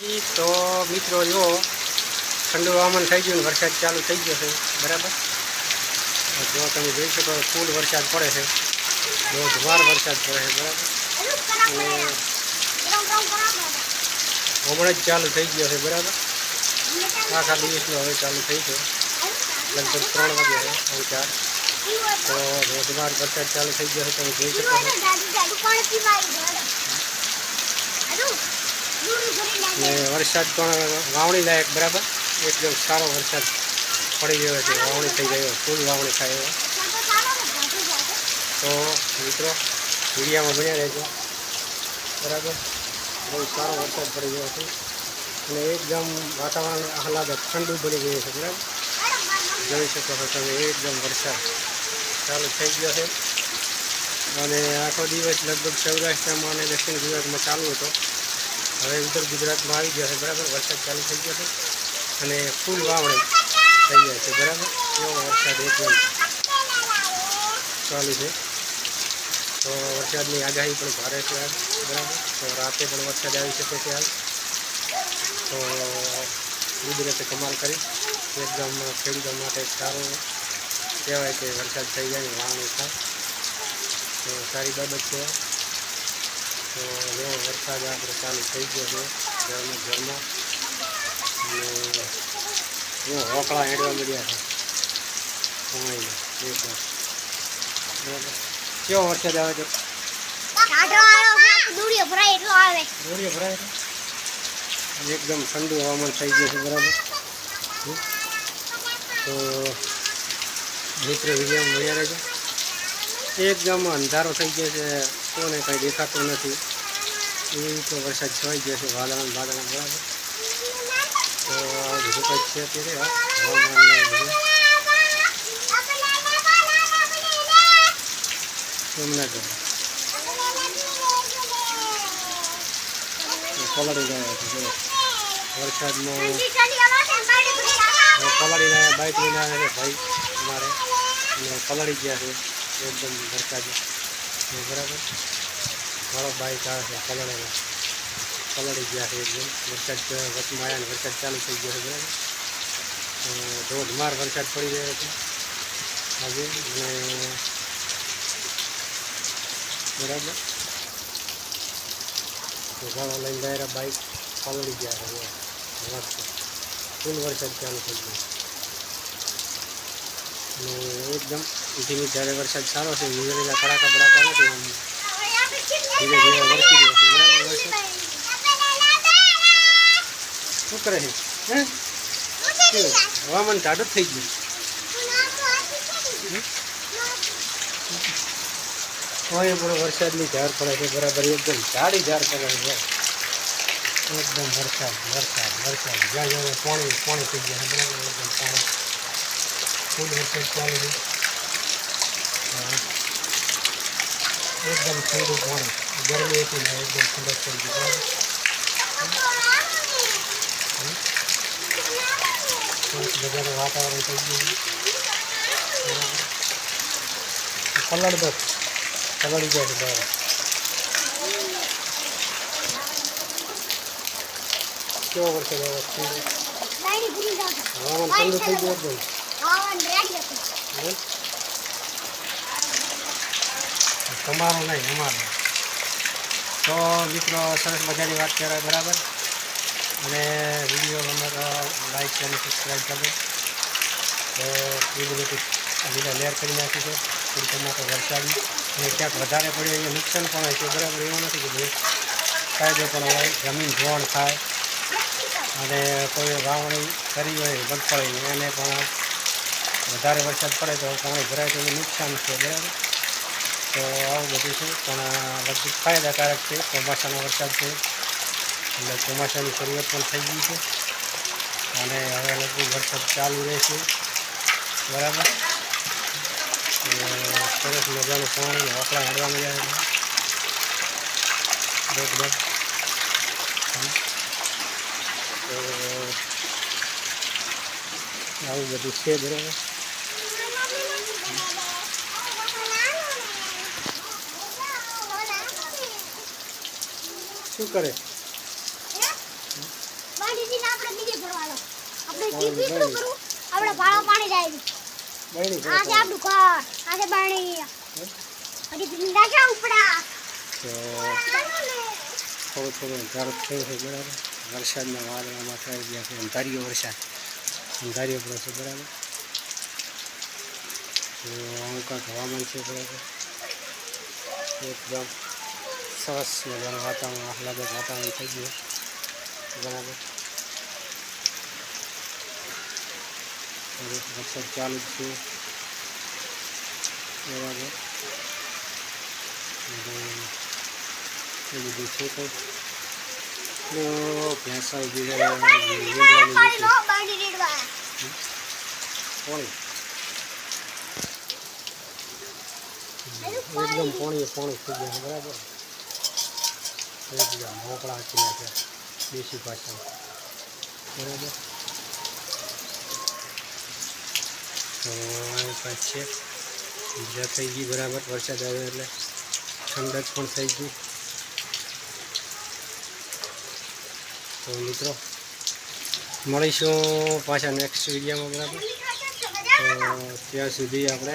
તો મિત્રો જો ઠંડુ હવામાન થઈ ગયું ને વરસાદ ચાલુ થઈ ગયો છે બરાબર। જો તમે જોઈ શકો ફૂલ વરસાદ પડે છે, ધોધમાર વરસાદ પડે છે બરાબર। હમણાં જ ચાલુ થઈ ગયો છે બરાબર। આખા દિવસનો હવે ચાલુ થઈ ગયો, લગભગ 3 વાગે છે 4। તો ધોધમાર વરસાદ ચાલુ થઈ ગયો છે, તમે જોઈ શકો છો। વરસાદ પણ વાવણી લાયક બરાબર, એકદમ સારો વરસાદ પડી ગયો છે, વાવણી થઈ ગયો, ફૂલ વાવણી થાય એવો। તો મિત્રો વિડીયામાં બન્યા રહેજો બરાબર। બહુ સારો વરસાદ પડી ગયો છે અને એકદમ વાતાવરણ આહલાદક ઠંડુ બની ગયું છે બરાબર। જોઈ શકો છો તમે એકદમ વરસાદ ચાલુ થઈ ગયો છે અને આખો દિવસ લગભગ સૌરાષ્ટ્રમાં અને દક્ષિણ ગુજરાતમાં ચાલુ હતો, હવે ઉત્તર ગુજરાતમાં આવી ગયો છે બરાબર। વરસાદ ચાલુ થઈ ગયો છે અને ફૂલ વાવણી થઈ જાય છે બરાબર। એવો વરસાદ એકદમ ચાલુ છે। તો વરસાદની આગાહી પણ ભારે છે આજ બરાબર। તો રાતે પણ વરસાદ આવી શકે છે આજ। તો કુદરતે કમાલ કરી, એકદમ ખેડૂતો માટે સારું કહેવાય કે વરસાદ થઈ જાય ને વાવણી થાય, તો સારી બાબત કહેવાય। તો એવો વરસાદ આપણે ચાલુ થઈ ગયો છે ઘરમાં અને એવો હોકળા હેડવા મળ્યા છે પાણીમાં એકદમ બરાબર। કેવો વરસાદ આવે છે? દોરીએ ભરાય એકદમ ઠંડુ હવામાન થઈ ગયું છે બરાબર। તો મિત્ર વિડીયોમાં મળ્યા રહેજો। એકદમ અંધારો થઈ ગયો છે, કોને કંઈ દેખાતું નથી, એવી રીતે વરસાદ છવાઈ ગયો છે વાદળા બરાબર। તો આ બધું કંઈક છે અત્યારે હવામાન બધું એમના જ પલાળી ગયા છે વરસાદમાં, પલાળી ગયા બાઇક લઈને આવે ભાઈ અમારે અને પલાળી ગયા છે એકદમ વરસાદ બરાબર। મારો બાઇક આવે છે પલાળી ગયા છે એકદમ વરસાદ વચમાં આવ્યા ને વરસાદ ચાલુ થઈ ગયો છે બરાબર। ધોધમાર વરસાદ પડી રહ્યો છે આજે અને બરાબર। ઘણો લઈને ગયા બાઇક પલળી ગયા છે મસ્ત ફૂલ વરસાદ ચાલુ થઈ ગયો અને એકદમ ધીમે જ્યારે વરસાદ સારો છે, વીજળીના કડાકા બડાકા નથી, આમ ધીરે ધીરે વરસી રહ્યો છે બરાબર વરસાદ। શું કરે છે હે? હવામાન ટાઢું થઈ ગયું, હોય પૂરો વરસાદની ઝાર પડે છે બરાબર, એકદમ જાડી ઝાર પડે છે એકદમ વરસાદ જ્યાં જ્યાં પાણી થઈ ગયા છે બરાબર, એકદમ પાણી ફૂલ વરસાદ ચાલુ છે એકદમ ઠંડુ પાણી, ગરમી હતી ને એકદમ ઠંડક થઈ ગઈ બરાબર। બધાનું વાતાવરણ થઈ ગયું બરાબર, પલળી જાય છે બરાબર। કેવો વરસાદ આવે હવામાન ઠંડુ થઈ ગયું એકદમ તમારું નહીં અમારું। તો મિત્રો સરસ મજાની વાત કહેવાય બરાબર, અને વિડીયો અમારો લાઈક અને સબસ્ક્રાઈબ કરજો। તો કુદરતી લીલા લેર કરી નાખી છે થોડી ટમાટો વરસાદી, અને ક્યાંક વધારે પડ્યો અહીંયા નુકસાન પણ હોય છે બરાબર, એવું નથી કે ફાયદો પણ હોય, જમીન ધોવાણ થાય અને કોઈ વાવણી કરી હોય મગફળી એને પણ વધારે વરસાદ પડે તો પાણી ભરાય તો એને નુકસાન છે બરાબર। તો આવું બધું છે પણ લગભગ ફાયદાકારક છે, ચોમાસાનો વરસાદ છે એટલે ચોમાસાની શરૂઆત પણ થઈ ગઈ છે અને હવે લગભગ વરસાદ ચાલુ રહેશે બરાબર। સરસ મજાનું પાણી હોકળા હેડવા મળ્યા છે એકદમ। તો આવું બધું છે બરાબર। શું કરે? બાંધીને આપણે બીજે ભરવાનો આપણે જીપી શું કરું આપણે ભાળા પાણી જાય બળી આ છે આપણું ઘર આ છે બાણી હજી ભીંડા છે ઉપડા તો થોડું થોડું અંધારું થયું છે બરાબર વરસાદના વાદળામાં થઈ ગયા છે અંધારીઓ વરસાદ અંધારીઓ પડે છે બરાબર તો આવું કાંઈક હવામાન છે બરાબર એકદમ સરસ મજાનું વાતાવરણ આહલાદક વાતાવરણ થઈ ગયું બરાબર વરસાદ ચાલુ જ છે બરાબર એ બધું છે કંઈક ભેંસા ઉભી છે પાણી લો બાંધી રેડવા પાણી એકદમ પાણી પાણી થઈ ગયા બરાબર એકદમ મોકળા હાકી નાખ્યા દેશી ભાષામાં બરાબર તો આ પાછ છે મજા થઈ ગઈ બરાબર વરસાદ આવ્યો એટલે ઠંડક પણ થઈ ગઈ તો મિત્રો મળીશું પાછા નેક્સ્ટ વિડીયોમાં બરાબર તો ત્યાં સુધી આપણે